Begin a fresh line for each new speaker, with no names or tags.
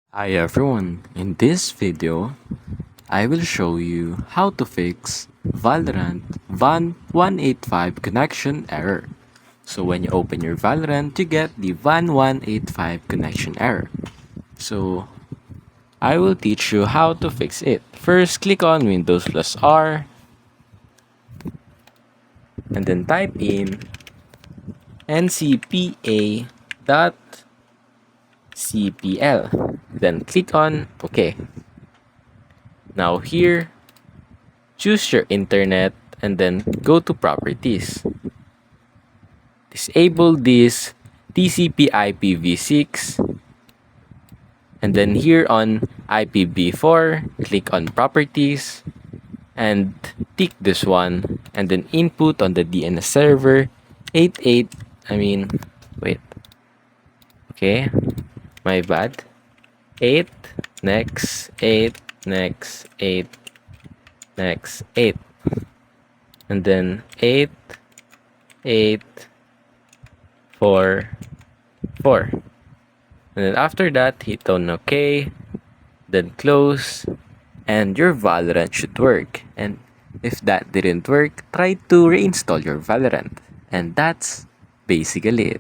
Hi everyone, in this video, I will show you how to fix Valorant VAN-185 connection error. So when you open your Valorant, you get the VAN-185 connection error. So I will teach you how to fix it. First, click on Windows plus R and then type in ncpa.cpl. Then click on OK. Now here, choose your internet and then go to properties. Disable this TCP IPv6 and then here on IPv4, click on properties and tick this one and then input on the DNS server 88, okay, my bad, 8, next, 8, next, 8, next, 8, and then 8, 8, 4, 4. And then after that, hit on OK, then close, and your Valorant should work. And if that didn't work, try to reinstall your Valorant. And that's basically it.